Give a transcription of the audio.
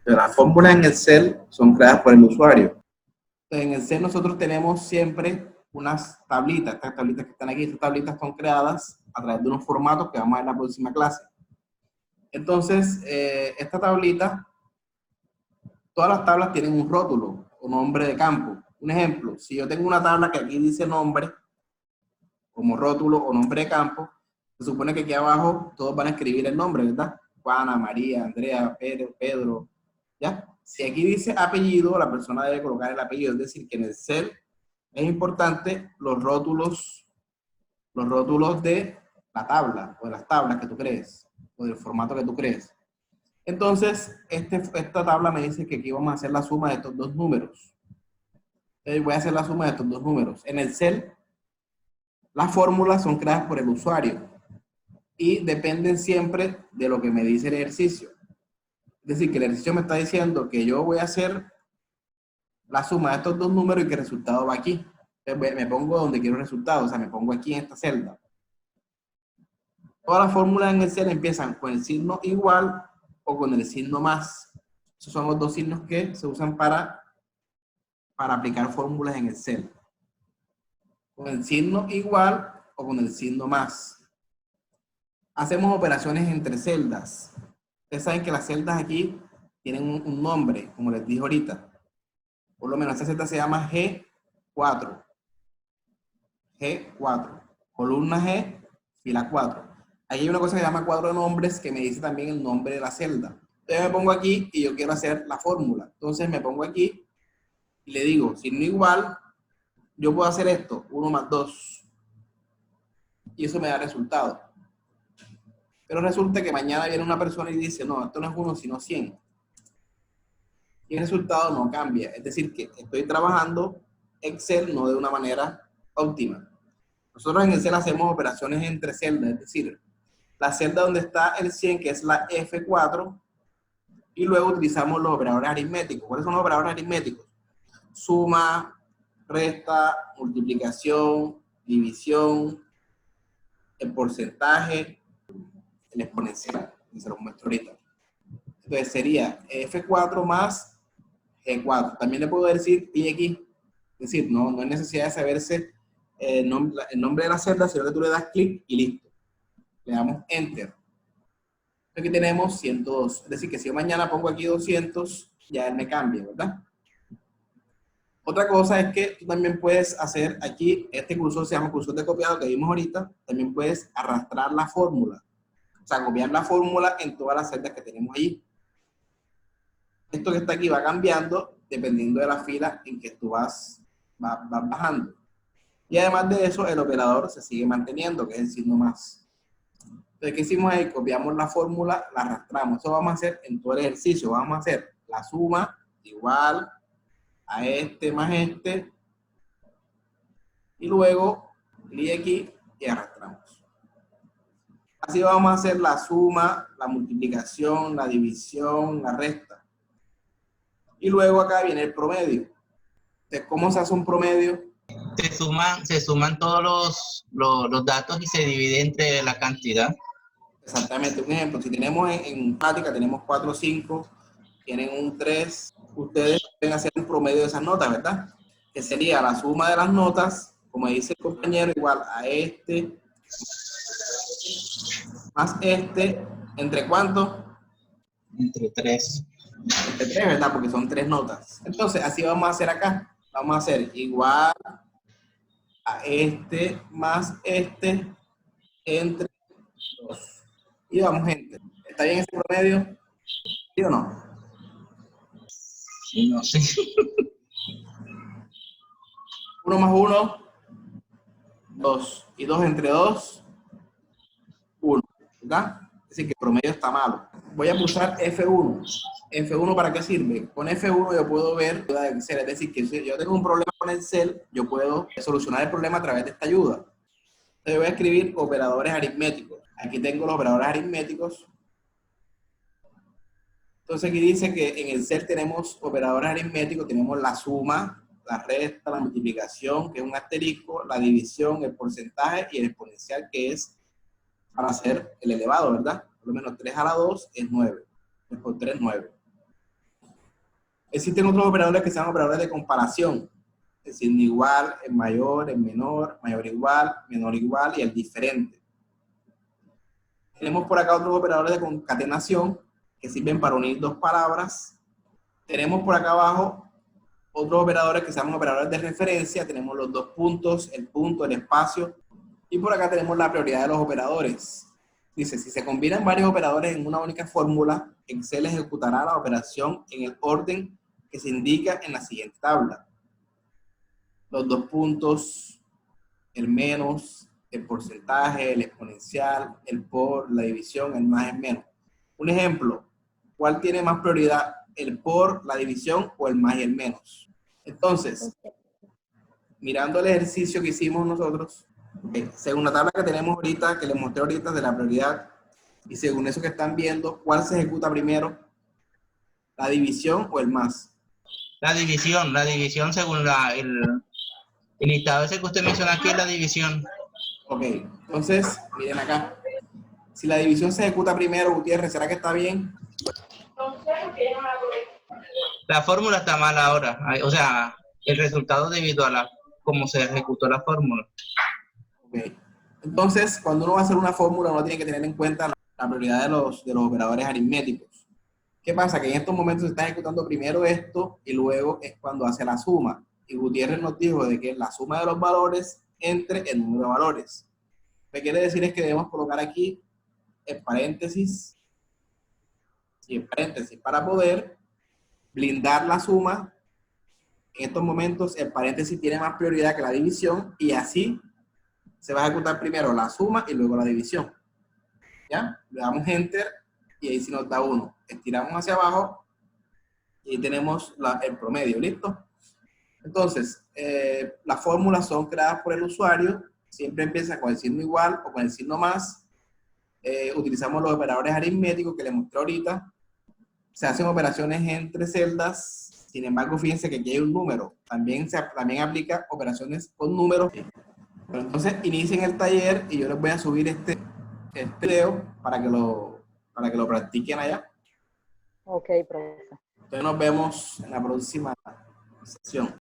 Las fórmulas en Excel son creadas por el usuario. En Excel nosotros tenemos siempre unas tablitas. Estas tablitas que están aquí, estas tablitas son creadas a través de unos formatos que vamos a ver en la próxima clase. Entonces, esta tablita, todas las tablas tienen un rótulo o nombre de campo. Un ejemplo, si yo tengo una tabla que aquí dice nombre, como rótulo o nombre de campo, se supone que aquí abajo todos van a escribir el nombre, ¿verdad? Juana, María, Andrea, Pedro, ¿ya? Si aquí dice apellido, la persona debe colocar el apellido, es decir, que en el Excel es importante los rótulos de la tabla o de las tablas que tú crees o del formato que tú crees. Entonces, esta tabla me dice que aquí vamos a hacer la suma de estos dos números. Entonces, voy a hacer la suma de estos dos números. En el Excel, las fórmulas son creadas por el usuario y dependen siempre de lo que me dice el ejercicio. Es decir, que el ejercicio me está diciendo que yo voy a hacer la suma de estos dos números y que el resultado va aquí. Entonces, me pongo donde quiero el resultado, o sea, me pongo aquí en esta celda. Todas las fórmulas en Excel empiezan con el signo igual o con el signo más. Esos son los dos signos que se usan para aplicar fórmulas en Excel. Con el signo igual o con el signo más. Hacemos operaciones entre celdas. Ustedes saben que las celdas aquí tienen un nombre, como les dije ahorita. Por lo menos esta celda se llama G4. G4. Columna G, fila 4. Ahí hay una cosa que se llama cuadro de nombres que me dice también el nombre de la celda. Entonces me pongo aquí y yo quiero hacer la fórmula. Entonces me pongo aquí y le digo, signo igual, yo puedo hacer esto, 1 más 2. Y eso me da resultado. Pero resulta que mañana viene una persona y dice, no, esto no es 1 sino 100. Y el resultado no cambia. Es decir, que estoy trabajando Excel no de una manera óptima. Nosotros en Excel hacemos operaciones entre celdas, es decir, la celda donde está el 100, que es la F4, y luego utilizamos los operadores aritméticos. ¿Cuáles son los operadores aritméticos? Suma, resta, multiplicación, división, el porcentaje, el exponencial, que se los muestro ahorita. Entonces sería F4 más G4. También le puedo decir pi aquí. Es decir, no hay necesidad de saberse el nombre de la celda, sino que tú le das clic y listo. Le damos Enter. Aquí tenemos 102. Es decir, que si yo mañana pongo aquí 200, ya él me cambia, ¿verdad? Otra cosa es que tú también puedes hacer aquí, este cursor se llama cursor de copiado que vimos ahorita, también puedes arrastrar la fórmula. O sea, copiar la fórmula en todas las celdas que tenemos allí. Esto que está aquí va cambiando dependiendo de la fila en que tú vas bajando. Y además de eso, el operador se sigue manteniendo, que es el signo más. Entonces, ¿qué hicimos ahí? Copiamos la fórmula, la arrastramos. Eso vamos a hacer en todo el ejercicio. Vamos a hacer la suma igual a este más este. Y luego, clic aquí y arrastramos. Así vamos a hacer la suma, la multiplicación, la división, la resta. Y luego acá viene el promedio. Entonces, ¿cómo se hace un promedio? Se suman todos los datos y se divide entre la cantidad. Exactamente, un ejemplo, si tenemos en práctica, tenemos 4 o 5, tienen un 3, ustedes pueden hacer un promedio de esas notas, ¿verdad? Que sería la suma de las notas, como dice el compañero, igual a este, más este, ¿entre cuánto? Entre 3. Entre 3, ¿verdad? Porque son 3 notas. Entonces, así vamos a hacer acá. Vamos a hacer igual a este más este entre 2. Y vamos, gente. ¿Está bien ese promedio? ¿Sí o no? No sé. 1 más 1, 2. Y 2 entre 2, 1. ¿Verdad? Es decir, que el promedio está malo. Voy a pulsar F1. ¿F1 para qué sirve? Con F1 yo puedo ver ayuda de Excel. Es decir, que si yo tengo un problema con Excel, yo puedo solucionar el problema a través de esta ayuda. Entonces voy a escribir operadores aritméticos. Aquí tengo los operadores aritméticos. Entonces aquí dice que en Excel tenemos operadores aritméticos, tenemos la suma, la resta, la multiplicación, que es un asterisco, la división, el porcentaje y el exponencial, que es para hacer el elevado, ¿verdad? Por lo menos 3 a la 2 es 9. 3 por 3, 9. Existen otros operadores que se llaman operadores de comparación, es decir, igual, el mayor, el menor, mayor igual, menor igual y el diferente. Tenemos por acá otros operadores de concatenación que sirven para unir dos palabras. Tenemos por acá abajo otros operadores que se llaman operadores de referencia. Tenemos los dos puntos, el punto, el espacio. Y por acá tenemos la prioridad de los operadores. Dice, si se combinan varios operadores en una única fórmula, Excel ejecutará la operación en el orden que se indica en la siguiente tabla. Los dos puntos, el menos, el porcentaje, el exponencial, el por, la división, el más, el menos. Un ejemplo, ¿cuál tiene más prioridad? ¿El por, la división o el más y el menos? Entonces, mirando el ejercicio que hicimos nosotros, según la tabla que tenemos ahorita, que les mostré ahorita de la prioridad, y según eso que están viendo, ¿cuál se ejecuta primero? ¿La división o el más? La división según el listado ese que usted menciona aquí es la división. Ok, entonces, miren acá. Si la división se ejecuta primero, Gutiérrez, ¿será que está bien? La fórmula está mal ahora, o sea, el resultado debido a cómo se ejecutó la fórmula. Ok. Entonces, cuando uno va a hacer una fórmula, uno tiene que tener en cuenta la prioridad de los operadores aritméticos. ¿Qué pasa? Que en estos momentos se está ejecutando primero esto y luego es cuando hace la suma. Y Gutiérrez nos dijo de que es la suma de los valores entre el número de valores. Lo que quiere decir es que debemos colocar aquí el paréntesis y el paréntesis para poder blindar la suma. En estos momentos el paréntesis tiene más prioridad que la división y así se va a ejecutar primero la suma y luego la división. ¿Ya? Le damos Enter y ahí sí nos da 1. Estiramos hacia abajo y ahí tenemos el promedio, ¿listo? Entonces, las fórmulas son creadas por el usuario, siempre empieza con el signo igual o con el signo más. Utilizamos los operadores aritméticos que les mostré ahorita. Se hacen operaciones entre celdas, sin embargo, fíjense que aquí hay un número. También aplica operaciones con números. Pero entonces, inicien el taller y yo les voy a subir este video para que lo practiquen allá. Ok, profesor. Entonces nos vemos en la próxima sesión.